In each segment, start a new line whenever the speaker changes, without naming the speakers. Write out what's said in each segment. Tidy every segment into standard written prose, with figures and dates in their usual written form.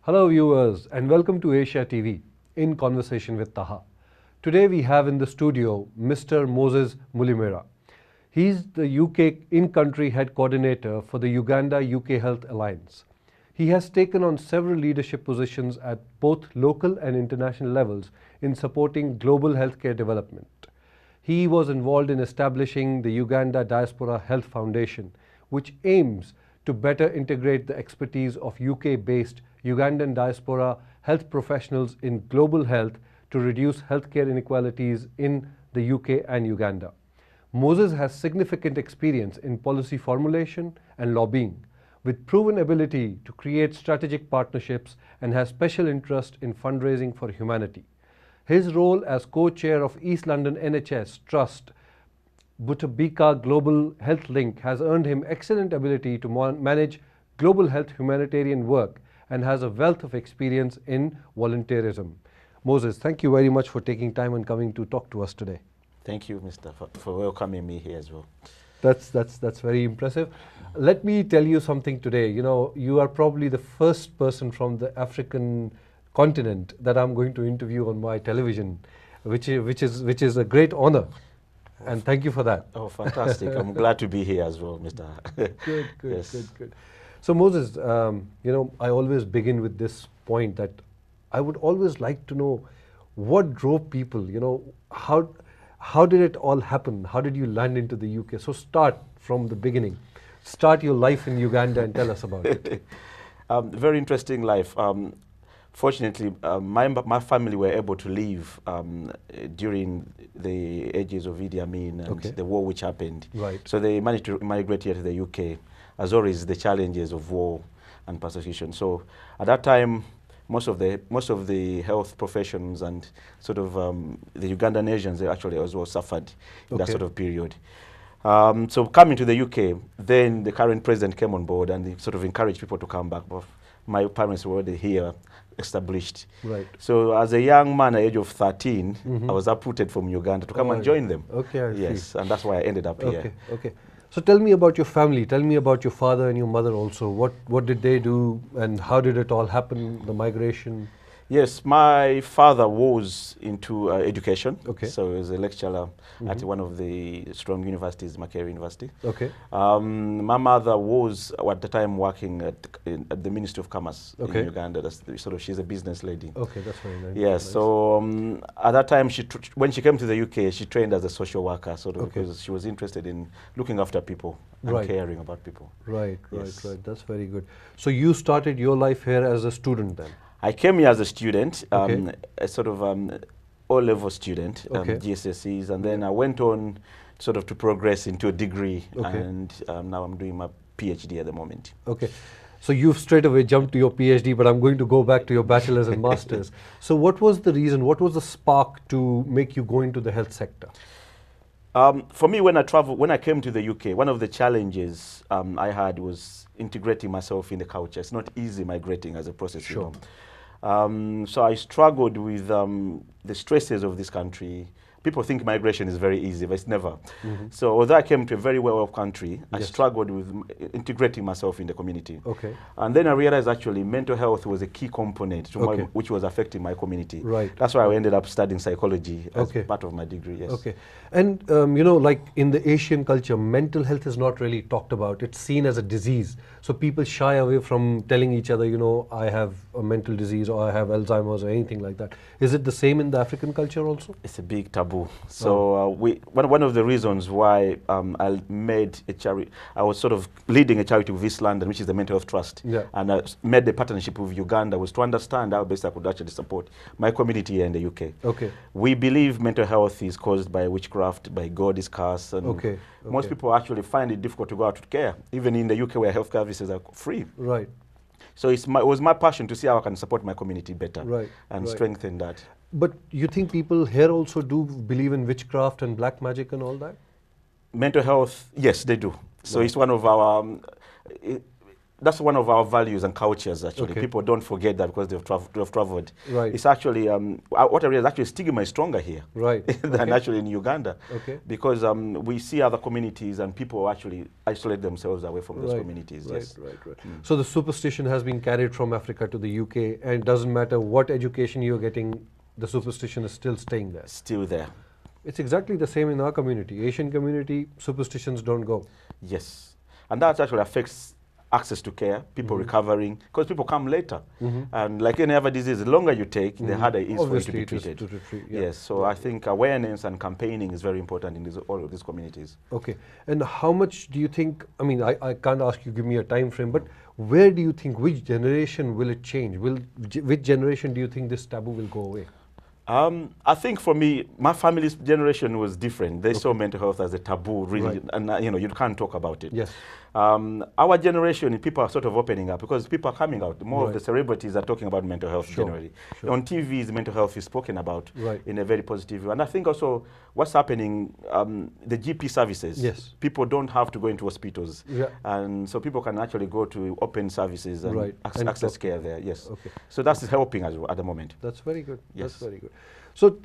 Hello viewers and welcome to Asia TV in Conversation with Taha. Today we have in the studio Mr. Moses Mulimira. He's the UK in-country head coordinator for the Uganda-UK Health Alliance. He has taken on several leadership positions at both local and international levels in supporting global healthcare development. He was involved in establishing the Uganda Diaspora Health Foundation, which aims to better integrate the expertise of UK-based Ugandan diaspora health professionals in global health to reduce healthcare inequalities in the UK and Uganda. Moses has significant experience in policy formulation and lobbying, with proven ability to create strategic partnerships, and has special interest in fundraising for humanity. His role as co-chair of East London NHS Trust Butabika Global Health Link has earned him excellent ability to manage global health humanitarian work and has a wealth of experience in volunteerism. Moses, thank you very much for taking time and coming to talk to us today.
Thank you, Mr. for welcoming me here as well.
That's very impressive. Let me tell you something today. You know, you are probably the first person from the African continent that I'm going to interview on my television, which is a great honor. And thank you for that.
Oh, fantastic. I'm glad to be here as well, Mr.
Good,
Yes.
good. So Moses, you know, I always begin with this point that I would always like to know what drove people, you know, how did it all happen? How did you land into the UK? So start from the beginning. Start your life in Uganda and tell us about it.
Very interesting life. Fortunately, my family were able to leave during the ages of Idi Amin and the war which happened.
Right.
So they managed to migrate here to the UK, as always the challenges of war and persecution. So at that time, most of the health professions and sort of the Ugandan Asians, they actually as well suffered in that sort of period. So coming to the UK, then the current president came on board and he sort of encouraged people to come back. But my parents were already here, established.
Right.
So as a young man at the age of 13, I was uprooted from Uganda to come and join them.
Okay, I
yes,
see.
and that's why I ended up here.
Okay. So tell me about your family. Tell me about your father and your mother also. What did they do and how did it all happen, the migration?
Yes, my father was into education.
Okay.
So he was a lecturer at one of the strong universities, Makerere University.
Okay.
My mother was at the time working at the Ministry of Commerce in Uganda. That's she's a business lady.
Okay, that's very nice.
Yes.
Nice.
So at that time, when she came to the UK, she trained as a social worker, because she was interested in looking after people and caring about people.
Right. That's very good. So you started your life here as a student then?
I came here as a student, a sort of O-level student, GCSEs, and then I went on sort of to progress into a degree, and now I'm doing my PhD at the moment. Okay.
So you've straight away jumped to your PhD, but I'm going to go back to your bachelor's and master's. So what was the reason, what was the spark to make you go into the health sector?
For me, when I came to the UK, one of the challenges I had was integrating myself in the culture. It's not easy migrating as a process, you know. So I struggled with the stresses of this country. People think migration is very easy, but it's never. So although I came to a very well-off country, I struggled with integrating myself in the community.
Okay.
And then I realized actually mental health was a key component to which was affecting my community.
Right.
That's why I ended up studying psychology as part of my degree, yes.
Okay. And you know, like in the Asian culture, mental health is not really talked about. It's seen as a disease. So people shy away from telling each other, you know, I have a mental disease or I have Alzheimer's or anything like that. Is it the same in the African culture also?
It's a big taboo. So one of the reasons why I made a charity, I was sort of leading a charity with East London, which is the Mental Health Trust, and I made the partnership with Uganda, was to understand how best I could actually support my community here in the UK.
Okay.
We believe mental health is caused by witchcraft, by God is curse, and most people actually find it difficult to go out to care, even in the UK where health services are free.
Right.
So it was my passion to see how I can support my community better and strengthen that.
But you think people here also do believe in witchcraft and black magic and all that?
Mental health, yes, they do. So it's one of our, that's one of our values and cultures, actually.
Okay.
People don't forget that because they've traveled.
Right.
It's actually, what I realize, actually stigma is stronger here
Right.
than actually in Uganda.
Okay.
Because we see other communities and people actually isolate themselves away from those communities.
Right,
Yes.
right. So the superstition has been carried from Africa to the UK, and it doesn't matter what education you're getting, the superstition is still staying there.
Still there.
It's exactly the same in our community. Asian community, superstitions don't go.
Yes. And that actually affects access to care, people recovering, because people come later. And like any other disease, the longer you take, the harder it is
Obviously,
for you to be treated.
to treat, yeah.
Yes, so I think awareness and campaigning is very important in all of these communities.
Okay. And how much do you think, I mean, I can't ask you, give me a time frame, but where do you think, which generation will it change? Which generation do you think this taboo will go away?
I think for me, my family's generation was different. They saw mental health as a taboo, really, and you can't talk about it.
Yes.
Our generation, people are sort of opening up because people are coming out. More of the celebrities are talking about mental health generally. On TVs, mental health is spoken about in a very positive way. And I think also what's happening, the GP services.
Yes.
People don't have to go into hospitals.
Yeah.
And so people can actually go to open services and access care there. Yes.
Okay.
So that's helping as well at the moment.
That's very good.
Yes.
That's very good. So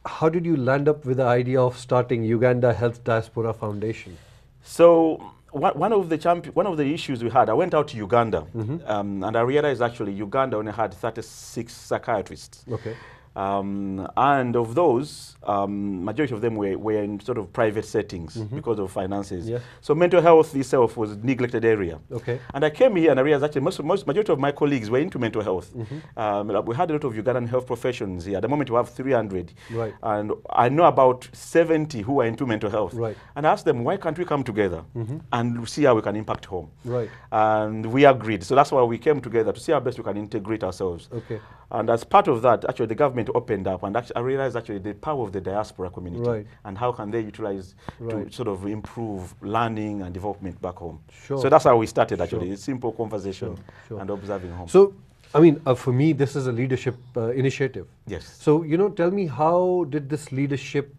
how did you land up with the idea of starting Uganda Health Diaspora Foundation?
So one of the issues we had, I went out to Uganda, and I realized actually Uganda only had 36 psychiatrists.
Okay.
And of those, majority of them were in sort of private settings because of finances.
Yes.
So mental health itself was a neglected area.
Okay.
And I came here and I realized actually majority of my colleagues were into mental health. We had a lot of Ugandan health professions here. At the moment we have 300.
Right.
And I know about 70 who are into mental health.
Right.
And I asked them, why can't we come together and see how we can impact home?
Right.
And we agreed. So that's why we came together to see how best we can integrate ourselves.
Okay.
And as part of that, actually, the government opened up, and actually, I realized actually the power of the diaspora community, and how can they utilize to sort of improve learning and development back home.
Sure.
So that's how we started. Actually, a simple conversation and observing home.
So, I mean, for me, this is a leadership initiative.
Yes.
So, tell me, how did this leadership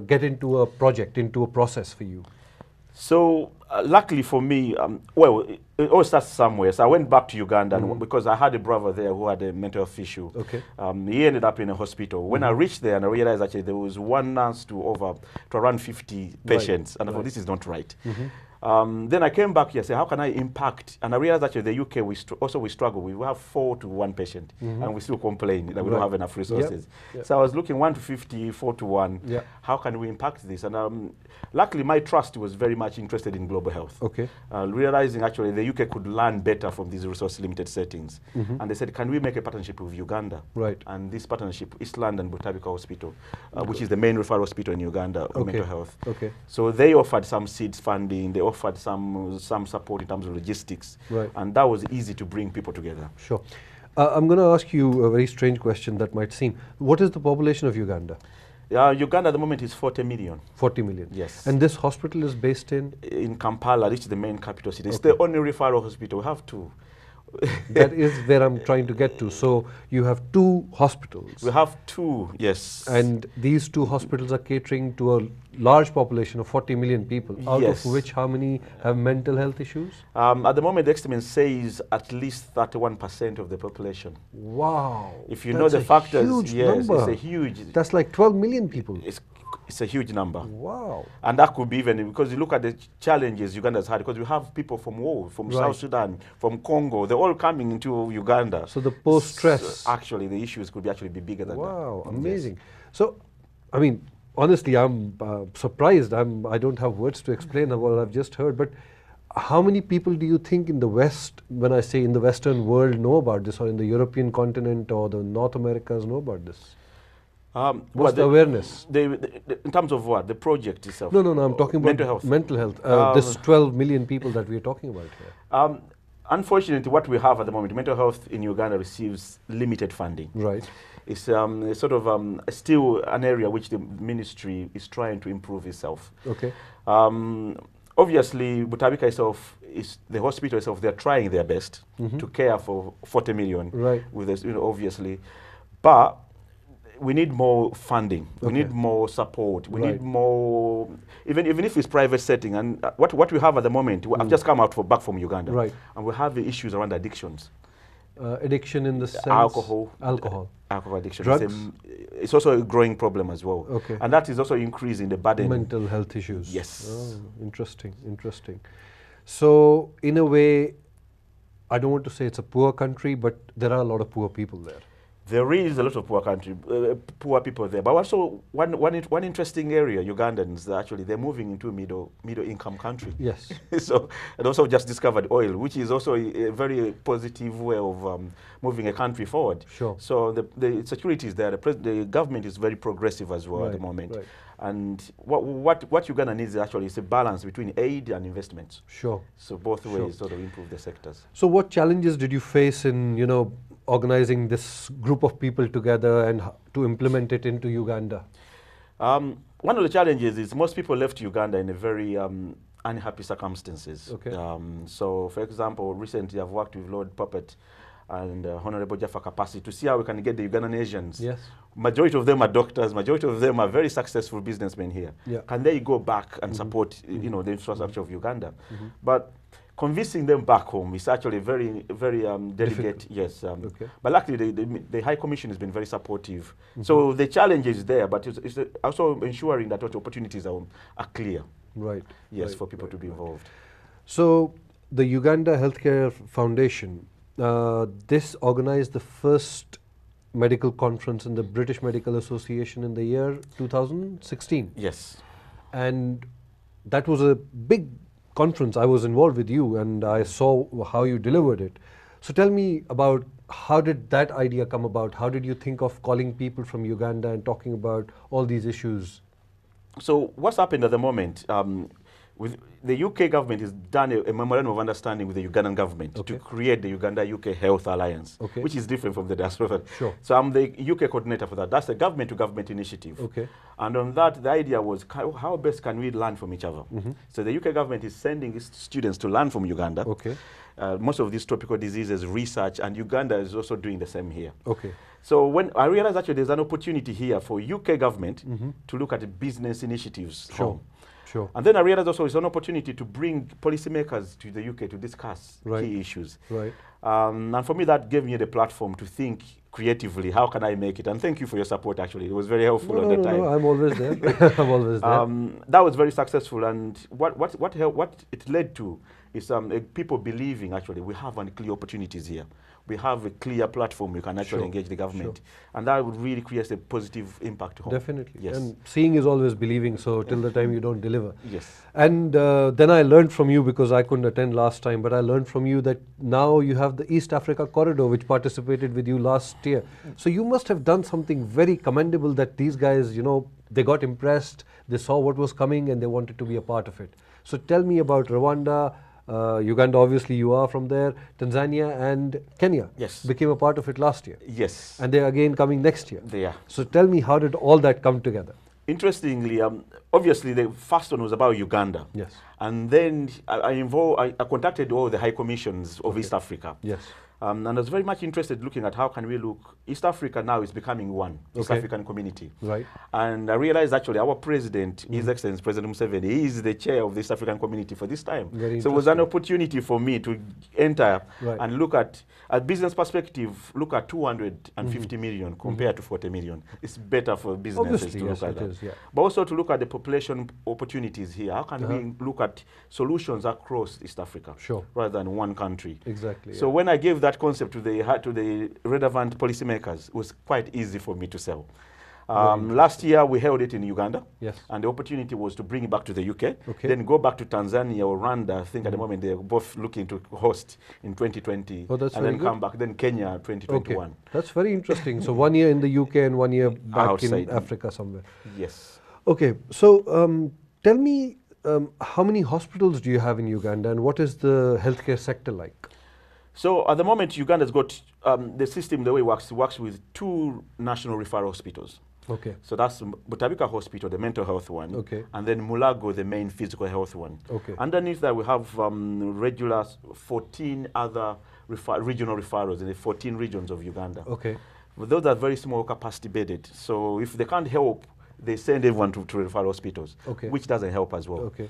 get into a project, into a process for you?
So, luckily for me, well, it all starts somewhere. So I went back to Uganda because I had a brother there who had a mental health issue.
Okay.
He ended up in a hospital. When I reached there and I realized actually there was one nurse to around 50 patients. And I thought, this is not right. Then I came back here and said, how can I impact? And I realized that in the UK, we struggle. We have 4 to 1 patient, and we still complain that we don't have enough resources. Yep. So I was looking 1 to 50, 4 to 1. Yep. How can we impact this? And luckily, my trust was very much interested in global health.
Okay.
Realizing actually the UK could learn better from these resource-limited settings. And they said, can we make a partnership with Uganda? Right. And this partnership, East London Butabika Hospital, which is the main referral hospital in Uganda for mental health. Okay. So they offered some seeds funding. They offered some support in terms of logistics, and that was easy to bring people together.
Sure. I'm going to ask you a very strange question that might seem. What is the population of Uganda?
Uganda at the moment is 40 million.
40 million.
Yes.
And this hospital is based in? In
Kampala, which is the main capital city. It's the only referral hospital. We have 2.
That is where I'm trying to get to. So you have 2 hospitals.
We have 2, yes.
And these 2 hospitals are catering to a large population of 40 million people, out of which how many have mental health issues? At
the moment, the estimate says at least 31% of the population.
Wow.
If you know the factors, yes,
number.
It's a huge...
That's like 12 million people.
It's a huge number.
Wow.
And that could be even, because you look at the challenges Uganda's had, because we have people from war, from South Sudan, from Congo, they're all coming into Uganda.
So the post-stress.
So actually, the issues could actually be bigger than that.
Wow, amazing. Yes. So, I mean, honestly, I'm surprised. I don't have words to explain what I've just heard, but how many people do you think in the West, when I say in the Western world, know about this, or in the European continent or the North Americas know about this? What's the awareness?
In terms of what? The project itself?
No, I'm talking about mental health. Mental health. This 12 million people that we're talking about here.
Unfortunately, what we have at the moment, mental health in Uganda receives limited funding.
Right.
It's sort of still an area which the ministry is trying to improve itself.
Okay.
Obviously, Butabika itself, the hospital itself, they're trying their best to care for 40 million.
Right.
With this, obviously. But we need more funding. We
Okay.
need more support. We
Right.
need more, even if it's private setting. And what we have at the moment, I've just come back from Uganda,
Right.
and we have the issues around addictions.
Addiction in the sense?
Alcohol.
Alcohol.
Alcohol addiction.
Drugs?
It's also a growing problem as well.
Okay.
And that is also increasing the burden.
Mental health issues.
Yes.
Oh, interesting, interesting. So, in a way, I don't want to say it's a poor country, but there are a lot of poor people there.
There is a lot of poor people there. But also, one interesting area, Ugandans, actually, they're moving into a middle income country.
Yes.
So, and also just discovered oil, which is also a very positive way of moving a country forward.
Sure.
So the security is there. The government is very progressive as well at the
Right,
moment.
right.
And what Uganda needs actually is a balance between aid and investments.
Sure.
So both
Sure.
ways sort of improve the sectors.
So, what challenges did you face in, organizing this group of people together and to implement it into Uganda?
One of the challenges is most people left Uganda in a very unhappy circumstances.
Okay.
So, for example, recently I've worked with Lord Puppet and Honorable Jaffa Kapasi to see how we can get the Ugandan Asians.
Yes.
Majority of them are doctors. Majority of them are very successful businessmen here.
Yeah.
Can they go back and support, the infrastructure of Uganda? But convincing them back home is actually very, very delicate.
Difficult.
Yes.
Okay.
But luckily, the High Commission has been very supportive. So the challenge is there, but it's also ensuring that what opportunities are clear.
Right.
Yes,
right,
for people
right,
to be
right.
involved.
So, the Uganda Healthcare Foundation, this organized the first medical conference in the British Medical Association in the year 2016.
Yes.
And that was a big conference. I was involved with you and I saw how you delivered it. So tell me about how did that idea come about? How did you think of calling people from Uganda and talking about all these issues?
So what's happened at the moment, with the UK government has done a memorandum of understanding with the Ugandan government
Okay.
to create the Uganda-UK Health Alliance,
Okay.
which is different from the diaspora.
Sure.
So I'm the UK coordinator for that. That's a government-to-government initiative.
Okay.
And on that, the idea was how best can we learn from each other? So the UK government is sending its students to learn from Uganda.
Okay.
Most of these tropical diseases research, and Uganda is also doing the same here.
Okay.
So when I realized actually there's an opportunity here for UK government to look at the business initiatives.
Sure.
home.
Sure.
And then I realized also it's an opportunity to bring policymakers to the UK to discuss
Right.
key issues.
Right.
And for me, that gave me the platform to think creatively, how can I make it? And thank you for your support, actually. It was very helpful
No,
at
no,
that
no,
time.
no, I'm always there. I'm always there.
That was very successful, and what it led to is people believing actually we have clear opportunities here. We have a clear platform we can actually
Sure,
engage the government,
sure.
and that would really create a positive impact home.
Definitely.
Yes.
And seeing is always believing, so till the time you don't deliver.
Yes.
And then I learned from you, because I couldn't attend last time, but I learned from you that now you have the East Africa Corridor, which participated with you last year. So you must have done something very commendable that these guys, they got impressed, they saw what was coming and they wanted to be a part of it. So tell me about Rwanda, Uganda, obviously you are from there, Tanzania and Kenya.
Yes.
Became a part of it last year.
Yes.
And they're again coming next year.
They are.
So tell me, how did all that come together?
Interestingly, obviously the first one was about Uganda.
Yes.
And then I contacted all the high commissions of East Africa.
Yes.
And I was very much interested looking at how can we look. East Africa now is becoming one, East
Okay.
African community.
Right.
And I realized actually our president, His Excellency President Museveni, he is the chair of the East African community for this time.
Very
So it was an
interesting.
opportunity for me to enter
Right.
and look at a business perspective, look at 250 million compared to 40 million. It's better for businesses
Obviously,
to
yes,
look at
it
that.
is, yeah.
But also to look at the population opportunities here. How can we look at solutions across East Africa
Sure.
rather than one country?
Exactly.
So when I gave that concept to the relevant policymakers, it was quite easy for me to sell. Last year we held it in Uganda,
Yes.
and the opportunity was to bring it back to the UK,
Okay.
then go back to Tanzania or Rwanda. I think at the moment they're both looking to host in 2020,
Oh, that's
and
very
then
good.
come back, then Kenya
Okay.
2021.
That's very interesting. So 1 year in the UK and 1 year back
Outside.
in Africa somewhere.
Yes.
Okay. So tell me, how many hospitals do you have in Uganda and what is the healthcare sector like?
So at the moment, Uganda's got the system, the way it works with 2 national referral hospitals.
Okay.
So that's Butabika Hospital, the mental health one,
Okay.
and then Mulago, the main physical health one.
Okay.
Underneath that, we have regular 14 other regional referrals in the 14 regions of Uganda.
Okay.
Those are very small capacity bedded. So if they can't help, they send everyone to referral hospitals,
Okay.
which doesn't help as well.
Okay.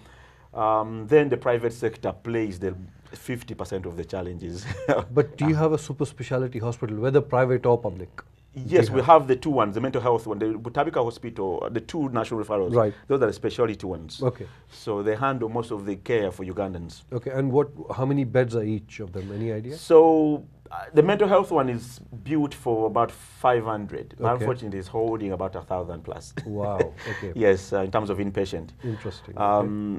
Then the private sector plays the 50% of the challenges.
But do you have a super specialty hospital, whether private or public?
Yes, we have the two ones, the mental health one, the Butabika Hospital, the two national referrals.
Right.
Those are the specialty ones.
Okay.
So they handle most of the care for Ugandans.
Okay, and how many beds are each of them? Any idea?
So the mental health one is built for about 500. But
Okay.
unfortunately, it's holding about 1,000 plus.
Wow, okay.
Yes, in terms of inpatient.
Interesting.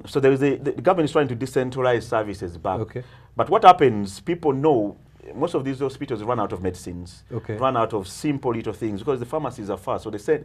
So there is the government is trying to decentralize services back.
Okay.
But what happens, people know, most of these hospitals run out of medicines,
Okay.
run out of simple little things because the pharmacies are far. So they said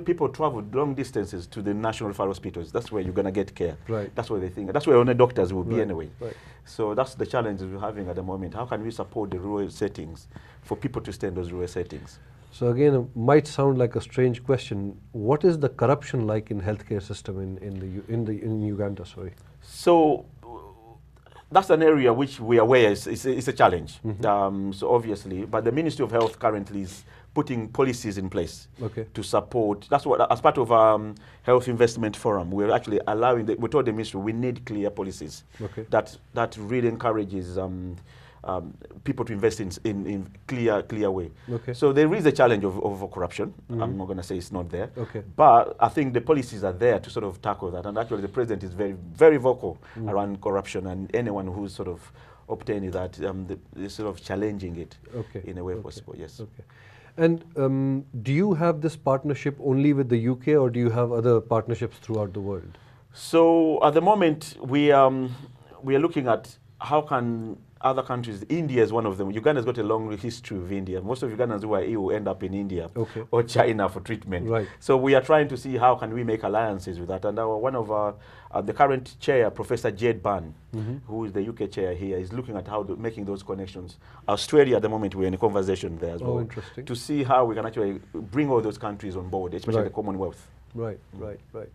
people travel long distances to the national referral hospitals. That's where you're going to get care.
Right.
That's what they think. That's where only doctors will be
Right,
anyway.
right.
So that's the challenge we're having at the moment. How can we support the rural settings for people to stay in those rural settings?
So again, it might sound like a strange question. What is the corruption like in healthcare system in Uganda? Sorry.
So that's an area which we are aware is a challenge. So obviously, but the Ministry of Health currently is putting policies in place
Okay.
to support. That's what, as part of Health Investment Forum, we're actually allowing. We told the ministry we need clear policies
Okay.
that really encourages people to invest in clear way.
Okay.
So there is a challenge of corruption. I'm not going to say it's not there.
Okay.
But I think the policies are there to sort of tackle that. And actually the president is very, very vocal around corruption and anyone who's sort of obtaining that, they're sort of challenging it
Okay.
in a way possible, yes.
Okay. And do you have this partnership only with the UK, or do you have other partnerships throughout the world?
So at the moment, we are looking at how can other countries, India is one of them. Uganda's got a long history with India. Most of Ugandans who are ill end up in India
Okay.
or China for treatment.
Right.
So we are trying to see how can we make alliances with that. And one of the current chair, Professor Jed Ban, who is the UK chair here, is looking at how making those connections. Australia at the moment, we're in a conversation there as well.
Oh, interesting.
To see how we can actually bring all those countries on board, especially
Right.
the Commonwealth.
Right, right, right.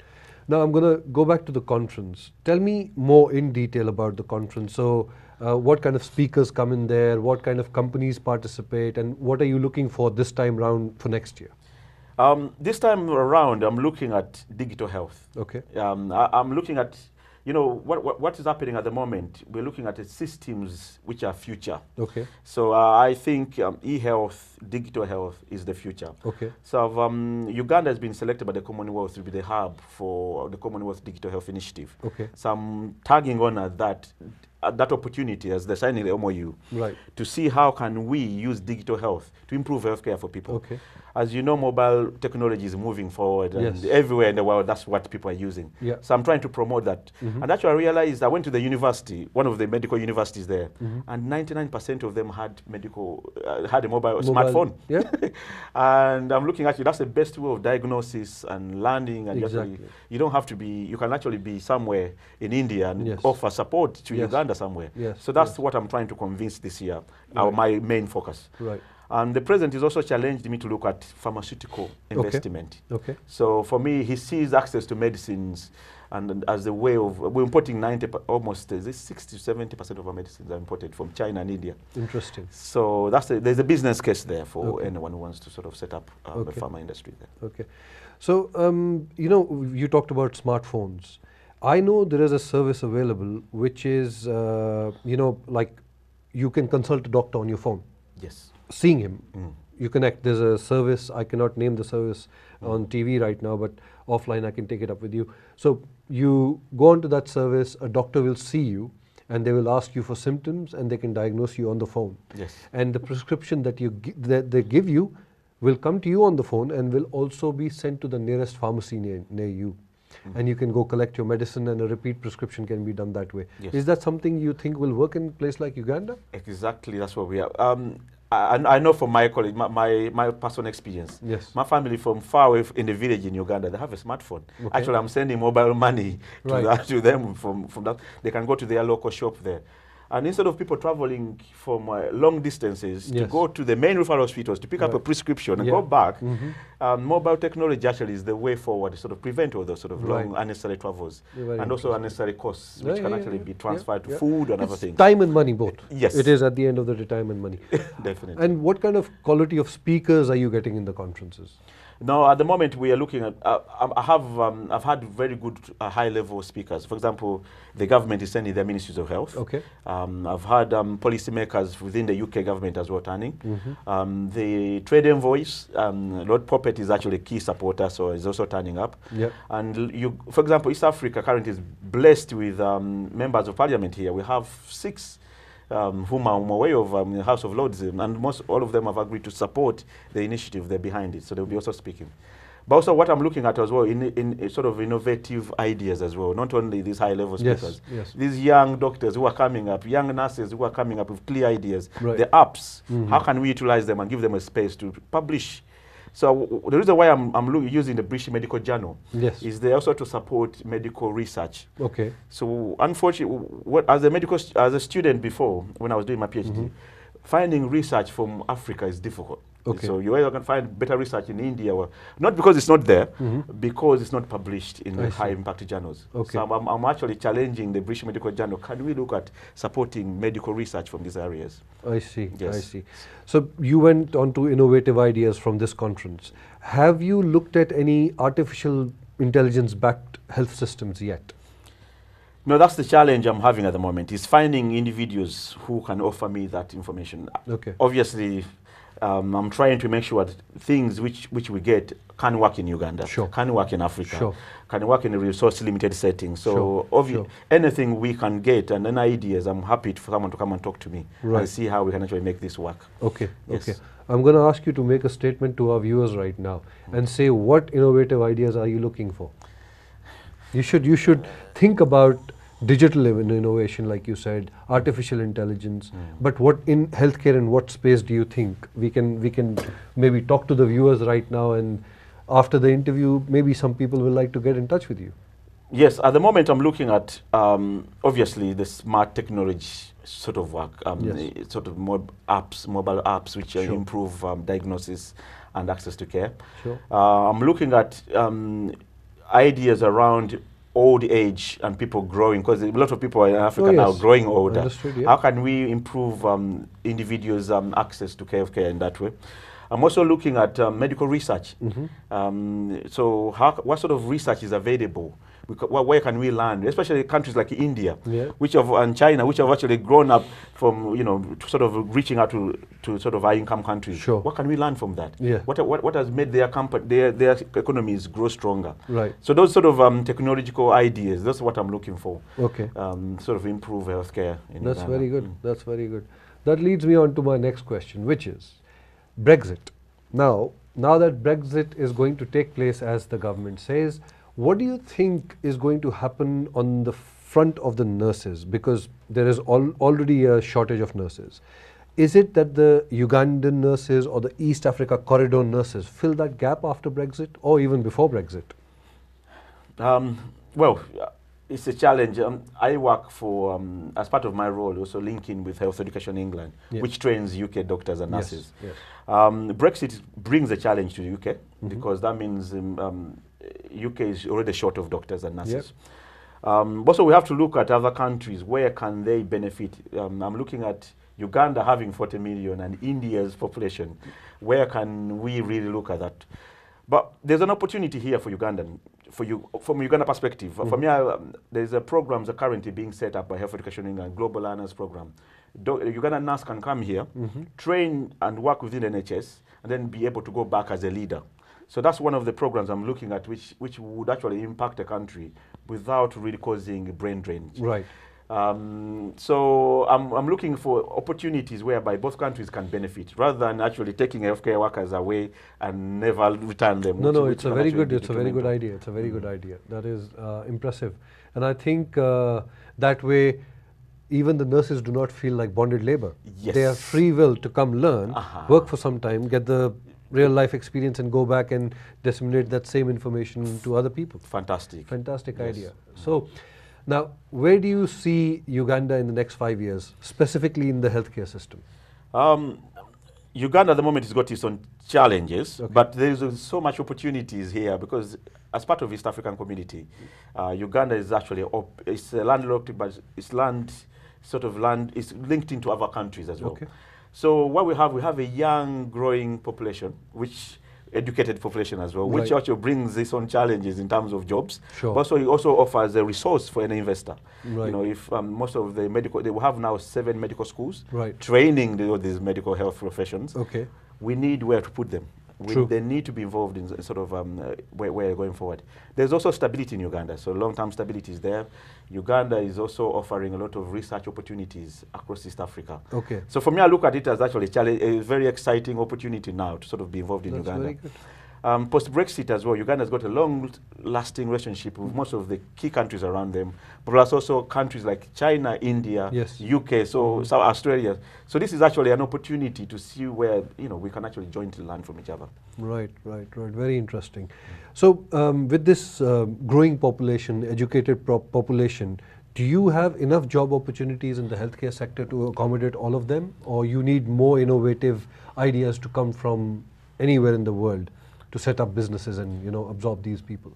Now I'm going to go back to the conference. Tell me more in detail about the conference. So what kind of speakers come in there? What kind of companies participate? And what are you looking for this time round for next year?
This time around, I'm looking at digital health.
Okay.
I'm looking at, you know, what is happening at the moment. We're looking at the systems which are future.
Okay.
So I think e-health, digital health is the future.
Okay.
So Uganda has been selected by the Commonwealth to be the hub for the Commonwealth Digital Health Initiative.
Okay.
So I'm tagging on at that opportunity as they're signing the MOU,
Right.
to see how can we use digital health to improve healthcare for people.
Okay.
As you know, mobile technology is moving forward, and
Yes.
everywhere in the world, that's what people are using.
Yeah.
So I'm trying to promote that. And actually, I realized I went to the university, one of the medical universities there, and 99% of them had had a mobile smartphone.
Yeah.
And I'm looking at you, that's the best way of diagnosis and learning. And
Exactly.
you don't have to be, you can actually be somewhere in India and
Yes.
offer support to
Yes.
Uganda somewhere.
Yes,
So that's
yes.
what I'm trying to convince this year,
Right.
my main focus.
Right.
And the president has also challenged me to look at pharmaceutical investment.
Okay.
So for me, he sees access to medicines and as a way of, we're importing almost 60 to 70% of our medicines are imported from China and India.
Interesting.
So there's a business case there for
Okay.
anyone who wants to sort of set up the
Okay.
pharma industry there.
Okay. So, you know, you talked about smartphones. I know there is a service available which is, you know, like you can consult a doctor on your phone,
Yes.
seeing him. You connect. There's a service, I cannot name the service on TV right now, but offline I can take it up with you. So you go onto that service, a doctor will see you and they will ask you for symptoms and they can diagnose you on the phone.
Yes.
And the prescription that that they give you will come to you on the phone and will also be sent to the nearest pharmacy near you. And you can go collect your medicine and a repeat prescription can be done that way.
Yes.
Is that something you think will work in a place like Uganda?
Exactly, that's what we are. I know from my colleague, my personal experience.
Yes.
My family from far away in the village in Uganda, they have a smartphone.
Okay.
Actually, I'm sending mobile money
Right.
to them from that. They can go to their local shop there. And instead of people traveling from long distances to
Yes.
go to the main referral hospitals to pick up a
Right.
prescription and
Yeah.
go back,
Mhm.
mobile technology actually is the way forward to sort of prevent all those sort of
Right.
long unnecessary travels
You're very
and also
interesting.
unnecessary costs,
Yeah,
which
yeah,
can
yeah,
actually
yeah,
be transferred
yeah,
to food and other
it's
things.
time and money both.
Yes.
It is at the end of the day time and money.
Definitely.
And what kind of quality of speakers are you getting in the conferences?
No, at the moment we are looking at. I've had very good high-level speakers. For example, the government is sending their ministries of health.
Okay.
I've had policymakers within the UK government as well turning.
Mm-hmm.
The trade envoys, Lord Poppet is actually a key supporter, so he's also turning up.
Yeah.
And for example, East Africa currently is blessed with members of parliament here. We have 6. Whom I'm aware of in the House of Lords, and all of them have agreed to support the initiative. They're behind it, so they'll be also speaking. But also what I'm looking at as well in sort of innovative ideas as well, not only these high-level
Yes,
speakers.
yes.
These young doctors who are coming up, young nurses who are coming up with clear ideas,
Right.
the apps,
Mhm.
how can we utilize them and give them a space to publish? So the reason why I'm using the British Medical Journal
Yes.
is they also to support medical research.
Okay.
So unfortunately, as a student before, when I was doing my PhD, finding research from Africa is difficult.
Okay.
So you either can find better research in India, or not because it's not there,
Mhm.
because it's not published in
I
the
see.
high-impact journals.
Okay.
So I'm actually challenging the British Medical Journal. Can we look at supporting medical research from these areas?
I see.
Yes.
I see. So you went on to innovative ideas from this conference. Have you looked at any artificial intelligence-backed health systems yet?
No, that's the challenge I'm having at the moment, is finding individuals who can offer me that information.
Okay.
Obviously, I'm trying to make sure that things which we get can work in Uganda,
Sure.
can work in Africa,
Sure.
can work in a resource-limited setting. So
Sure, sure.
anything we can get and then ideas, I'm happy for someone to come and talk to me
Right.
and see how we can actually make this work.
Okay.
Yes.
Okay. I'm going to ask you to make a statement to our viewers right now and say what innovative ideas are you looking for? You should think about digital innovation, like you said, artificial intelligence. But what in healthcare and what space do you think we can maybe talk to the viewers right now, and after the interview, maybe some people will like to get in touch with you.
Yes, at the moment I'm looking at obviously the smart technology sort of work,
Yes.
sort of mobile apps which
Sure.
improve diagnosis and access to care.
Sure.
I'm looking at ideas around old age and people growing, because a lot of people in Africa now
yes.
growing older.
Understood, yeah.
How can we improve individuals' access to care in that way? I'm also looking at medical research. So what sort of research is available? Where can we learn, especially countries like India,
Yeah.
and China, which have actually grown up from, sort of reaching out to sort of high-income countries.
Sure.
What can we learn from that?
Yeah.
What has made their economies grow stronger?
Right.
So those sort of technological ideas, that's what I'm looking for.
Okay.
Sort of improve healthcare in
That's
Uganda.
very good. That's very good. That leads me on to my next question, which is Brexit. Now that Brexit is going to take place, as the government says, what do you think is going to happen on the front of the nurses? Because there is already a shortage of nurses. Is it that the Ugandan nurses or the East Africa corridor nurses fill that gap after Brexit, or even before Brexit?
Well, it's a challenge. I work for, as part of my role, also linking with Health Education England,
Yeah.
which trains UK doctors and nurses.
Yes.
Brexit brings a challenge to the UK because that means UK is already short of doctors and nurses. Also, we have to look at other countries. Where can they benefit? I'm looking at Uganda having 40 million and India's population. Where can we really look at that? But there's an opportunity here for Ugandan, from a Uganda perspective. For me, there's a programs are currently being set up by Health Education England, Global Learners Program. Ugandan nurse can come here, train and work within the NHS, and then be able to go back as a leader. So that's one of the programs I'm looking at, which would actually impact the country without really causing brain drain.
Right.
So I'm looking for opportunities whereby both countries can benefit, rather than actually taking healthcare workers away and never return them.
No, it's a very good idea. It's a very good idea. That is impressive. And I think that way, even the nurses do not feel like bonded labor.
Yes.
They have free will to come learn, work for some time, get the real life experience, and go back and disseminate that same information to other people.
Fantastic.
Fantastic
Yes.
idea. So Now, where do you see Uganda in the next 5 years, specifically in the healthcare system?
Uganda at the moment has got its own challenges,
Okay.
but there is so much opportunities here because as part of East African community, Uganda is actually it's landlocked, but it's it's linked into other countries as well.
Okay.
So what we have a young growing population, which educated population as well, which
Right.
actually brings its own challenges in terms of jobs.
Sure.
But also it also offers a resource for any investor.
Right.
You know, if most of the they will have now 7 medical schools
Right.
training these medical health professions.
Okay.
We need where to put them.
True.
They need to be involved in sort of where we're going forward. There's also stability in Uganda, so long-term stability is there. Uganda is also offering a lot of research opportunities across East Africa.
Okay.
So for me, I look at it as actually a very exciting opportunity now to sort of be involved in
That's
Uganda.
very good.
Post-Brexit as well, Uganda's got a long-lasting relationship with most of the key countries around them, plus also countries like China, India,
Yes.
UK, so South Australia. So this is actually an opportunity to see where we can actually jointly learn from each other.
Right, right, right. Very interesting. So, with this growing population, educated population, do you have enough job opportunities in the healthcare sector to accommodate all of them, or you need more innovative ideas to come from anywhere in the world to set up businesses and absorb these people?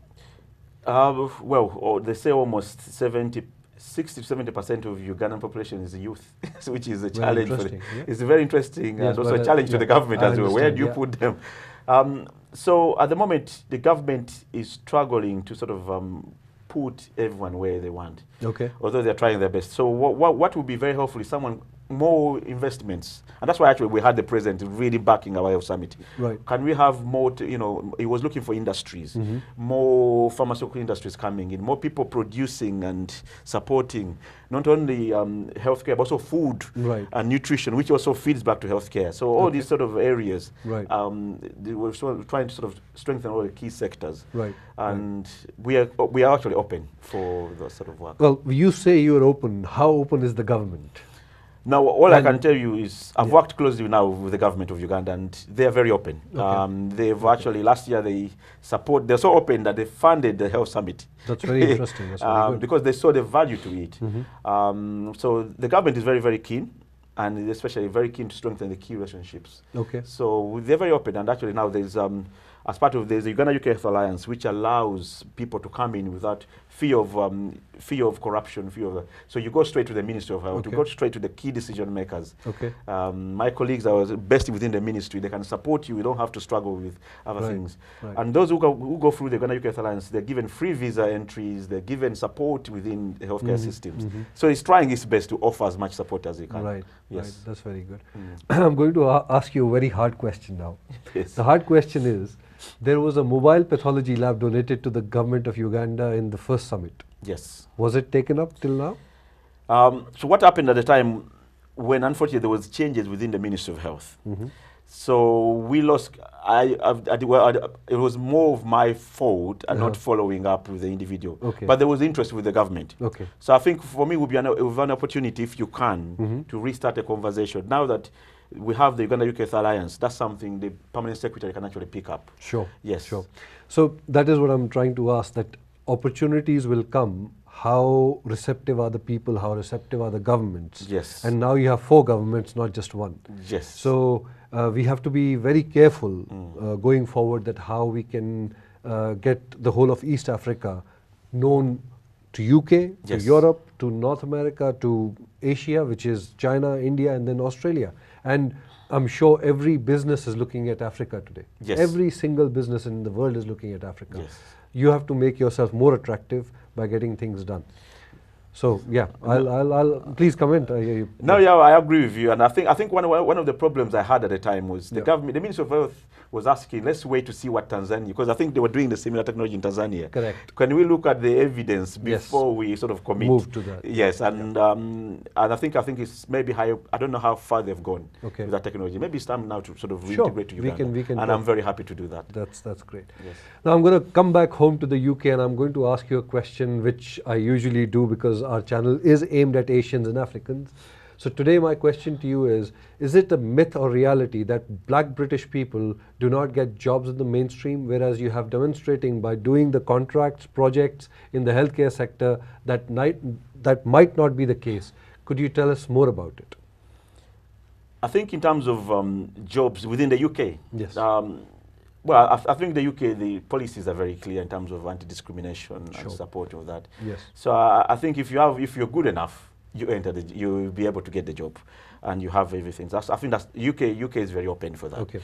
They say almost 60 to 70% of Ugandan population is youth, which is a
Very
challenge.
interesting, yeah.
It's very interesting
Yes,
and also
but,
a challenge to the government
I
as well. Where
understand,
do you
yeah.
put them? So at the moment, the government is struggling to sort of put everyone where they want,
Okay.
although they're trying their best. So what would be very helpful is more investments. And that's why actually we had the president really backing our health summit.
Right.
Can we have more, he was looking for industries, more pharmaceutical industries coming in, more people producing and supporting not only healthcare, but also food
Right.
and nutrition, which also feeds back to healthcare. So all these sort of areas,
Right.
they were trying to sort of strengthen all the key sectors.
Right.
And we are actually open for those sort of work.
Well, you say you're open. How open is the government?
Now, all I
And-
can tell you is I've worked closely now with the government of Uganda, and they are very open.
Okay.
They've actually, last year, they're so open that they funded the health summit.
That's very interesting. That's very good.
Because they saw the value to it. So the government is very, very keen, and especially very keen to strengthen the key relationships.
Okay.
So they're very open, and actually now there's, as part of the Uganda UK Health Alliance, which allows people to come in without fear of corruption, so you go straight to the Ministry of Health,
Okay.
you go straight to the key decision makers.
Okay.
My colleagues are best within the ministry. They can support you. You don't have to struggle with other
Right,
things.
right.
And those who go through the Uganda UK Health Alliance, they're given free visa entries. They're given support within the healthcare systems. So it's trying its best to offer as much support as it can.
Right.
Yes.
Right. That's very good. I'm going to ask you a very hard question now.
Yes.
The hard question is, there was a mobile pathology lab donated to the government of Uganda in the first summit.
Yes.
Was it taken up till now?
So what happened at the time when, unfortunately, there was changes within the Ministry of Health. So we lost. It was more of my fault and not following up with the individual.
Okay.
But there was interest with the government.
Okay.
So I think for me, it would be an opportunity, if you can, to restart a conversation. Now that we have the Uganda UK Health Alliance, that's something the permanent secretary can actually pick up.
Sure.
Yes.
Sure. So that is what I'm trying to ask, that opportunities will come. How receptive are the people? How receptive are the governments?
Yes.
And now you have 4 governments, not just one.
Yes.
So we have to be very careful going forward that how we can get the whole of East Africa known to UK, to
Yes.
Europe, to North America, to Asia, which is China, India, and then Australia. And I'm sure every business is looking at Africa today.
Yes.
Every single business in the world is looking at Africa.
Yes.
You have to make yourself more attractive by getting things done. So yeah, I'll please comment. I hear you.
No, yeah, I agree with you, and I think one of the problems I had at the time was the government, the Ministry of Health was asking, let's wait to see what Tanzania, because I think they were doing the similar technology in Tanzania.
Correct.
Can we look at the evidence before we sort of commit?
Move to that.
Yes, and I think it's maybe higher. I don't know how far they've gone
Okay.
with that technology. Maybe it's time now to sort of
Sure.
reintegrate to
We
Uganda.
can
and
talk.
I'm very happy to do that.
That's great.
Yes.
Now I'm going to come back home to the UK and I'm going to ask you a question which I usually do because our channel is aimed at Asians and Africans. So today my question to you is it a myth or reality that black British people do not get jobs in the mainstream, whereas you have demonstrating by doing the contracts, projects in the healthcare sector that might not be the case? Could you tell us more about it?
I think in terms of jobs within the UK,
Yes.
Well, I think the UK, the policies are very clear in terms of anti-discrimination
Sure.
and support of that.
Yes.
So I think if you're good enough, you'll be able to get the job, and you have everything. I think that's UK is very open for that.
Okay.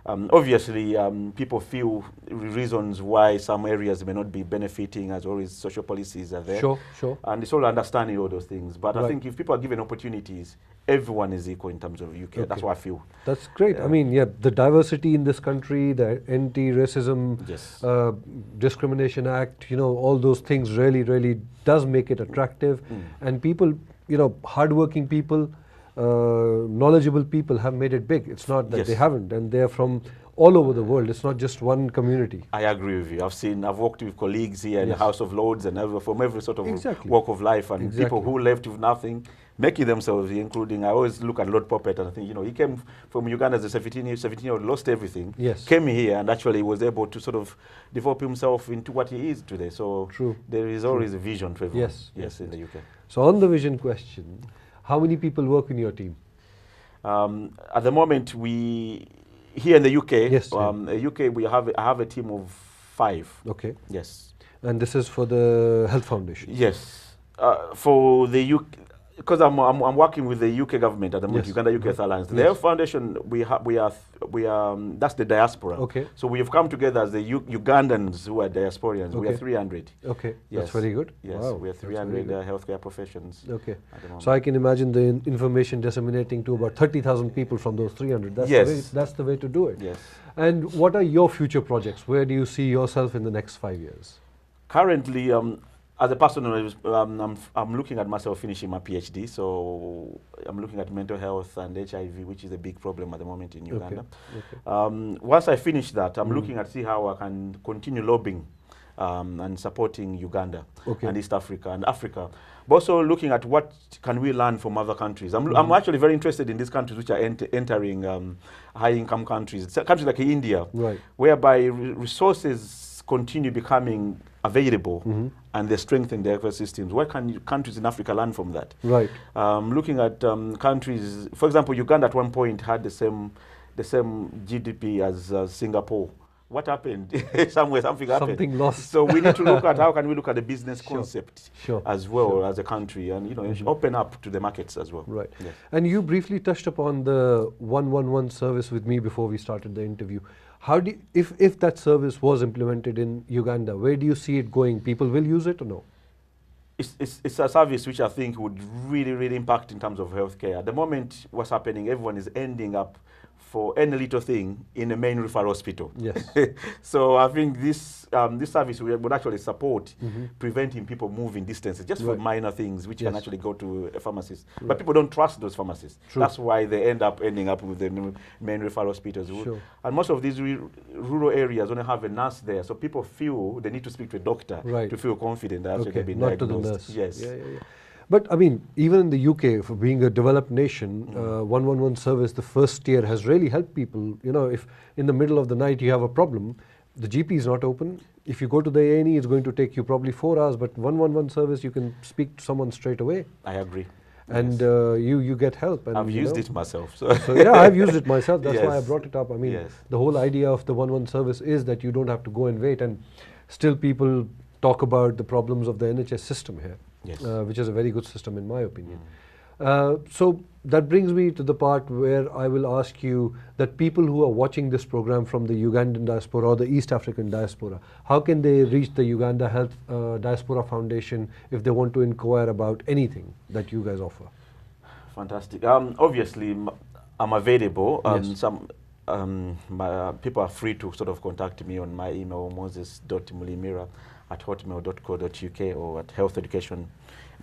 Obviously, people feel reasons why some areas may not be benefiting, as always social policies are there.
Sure, sure.
And it's all understanding all those things. But
Right.
I think if people are given opportunities, everyone is equal in terms of UK. That's
Okay.
what I feel.
That's great. I mean, yeah, the diversity in this country, the Anti-Racism
Yes.
Discrimination Act, all those things really, really does make it attractive. And people, hardworking people, knowledgeable people have made it big. It's not that
Yes.
they haven't, and they're from all over the world. It's not just one community.
I agree with you. I've worked with colleagues here in the
Yes.
House of Lords and from every sort of
Exactly.
walk of life, and
Exactly.
people who left with nothing, making themselves, including, I always look at Lord Poppet and I think, he came from Uganda as a 17-year-old, lost everything,
Yes.
came here and actually was able to sort of develop himself into what he is today. So
True.
there is always a vision to everyone.
Yes,
Yes, in the UK.
So on the vision question, how many people work in your team?
At the moment, here in the UK,
Yes,
UK, I have a team of 5.
Okay.
Yes.
And this is for the Health Foundation?
Yes. For the UK, because I'm working with the UK government at the moment,
Yes.
Uganda UK Health Alliance. The
Yes.
Health Foundation, we are that's the diaspora.
Okay.
So we have come together as the Ugandans who are diasporians. We are
Okay.
300.
Okay,
Yes.
that's very good.
Yes,
Wow,
we are
that's very
300
good.
healthcare professions.
Okay.
At the moment.
So I can imagine the information disseminating to about 30,000 people from those 300. That's
Yes.
that's the way to do it.
Yes.
And what are your future projects? Where do you see yourself in the next 5 years?
Currently, as a person, I'm looking at myself finishing my PhD. So I'm looking at mental health and HIV, which is a big problem at the moment in Uganda.
Okay.
Once I finish that, I'm looking at see how I can continue lobbying and supporting Uganda
Okay.
and East Africa and Africa. But also looking at what can we learn from other countries. I'm actually very interested in these countries which are entering high-income countries. Countries like India,
Right.
whereby resources continue becoming available and they strengthen their ecosystems. What can countries in Africa learn from that?
Right.
Looking at countries, for example, Uganda at one point had the same GDP as Singapore. What happened? Something happened.
Something lost.
So we need to look at how can we look at the business
Sure.
concept
Sure.
as well
Sure.
as a country, and open up to the markets as well.
Right.
Yes.
And you briefly touched upon the 111 service with me before we started the interview. How do you, if that service was implemented in Uganda, where do you see it going? People will use it or no?
It's a service which I think would really, really impact in terms of healthcare. At the moment, what's happening, everyone is ending up for any little thing in a main referral hospital.
Yes.
So I think this service would actually support preventing people moving distances just for
Right.
minor things which can
Yes.
actually go to a pharmacist.
Right.
But people don't trust those pharmacists.
True.
That's why they ending up with the main referral hospitals.
Sure.
And most of these rural areas only have a nurse there, so people feel they need to speak to a doctor
Right.
to feel confident that actually
Okay,
they've been
not to the
diagnosed.
nurse.
Yes.
Yeah. But I mean, even in the UK, for being a developed nation, 111 service, the first tier has really helped people. If in the middle of the night you have a problem, the GP is not open. If you go to the A&E, it's going to take you probably 4 hours. But 111 service, you can speak to someone straight away,
I agree.
and
Yes.
you get help. And
I've used it myself. So.
So yeah, I've used it myself. That's why I
Yes.
brought it up. I mean,
Yes.
the whole idea of the 111 service is that you don't have to go and wait. And still, people talk about the problems of the NHS system here,
Yes.
which is a very good system in my opinion. So that brings me to the part where I will ask you that people who are watching this program from the Ugandan diaspora or the East African diaspora, how can they reach the Uganda Health Diaspora Foundation if they want to inquire about anything that you guys offer?
Fantastic. Obviously, I'm available.
Yes.
People are free to sort of contact me on my email, moses.mulimira@hotmail.co.uk or at health education,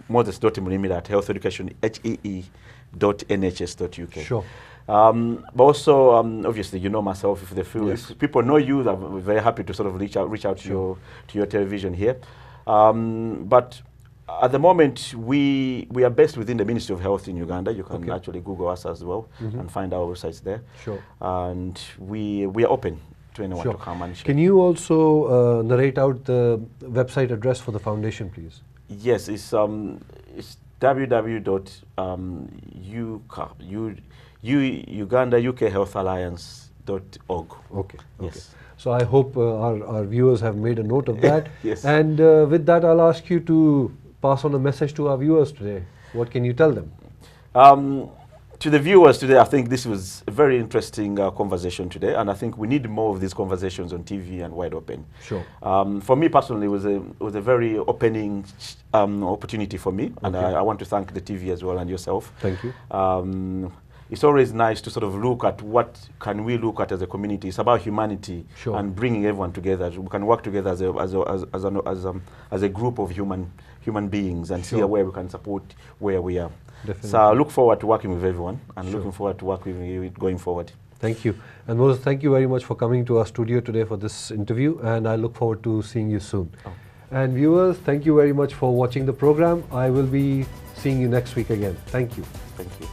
moses.mulimira@healtheducation.nhs.uk.
Sure.
But also, obviously, myself. If they feel,
Yes.
if people know you, I'm very happy to sort of reach out to
Sure.
your television here. But At the moment, we are based within the Ministry of Health in Uganda. You can actually Google us as well and find our websites there.
Sure. And
we are open to anyone to come and share.
Can you also narrate out the website address for the foundation, please?
Yes, it's www.uganda-UK-health-alliance.org.
Okay.
Yes.
So I hope our viewers have made a note of that.
Yes.
And with that, I'll ask you to pass on a message to our viewers today. What can you tell them?
To the viewers today, I think this was a very interesting conversation today, and I think we need more of these conversations on TV and wide open.
Sure.
For me personally, it was a very opening opportunity for me, and I want to thank the TV as well and yourself.
Thank you.
It's always nice to sort of look at what can we look at as a community. It's about humanity and bringing everyone together. We can work together as a group of human beings and see where we can support where we are.
Definitely.
So I look forward to working with everyone and looking forward to working with you going forward.
Thank you. And Moses, thank you very much for coming to our studio today for this interview, and I look forward to seeing you soon. And viewers, thank you very much for watching the program. I will be seeing you next week again. Thank you.
Thank you.